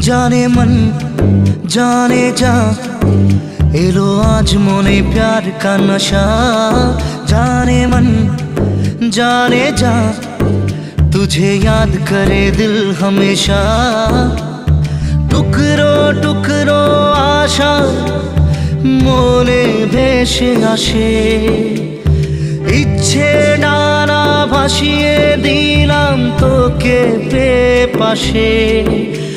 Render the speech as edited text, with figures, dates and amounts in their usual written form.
जाने मन जाने जा, एलो आज मोने प्यार का नशा। जाने मन जाने जा, तुझे याद करे दिल हमेशा। टुकरो टुकरो आशा मोने भेসে আসে, ইচ্ছে ডানা ভাসিয়ে দিলাম তোকে পেয়ে পাশে।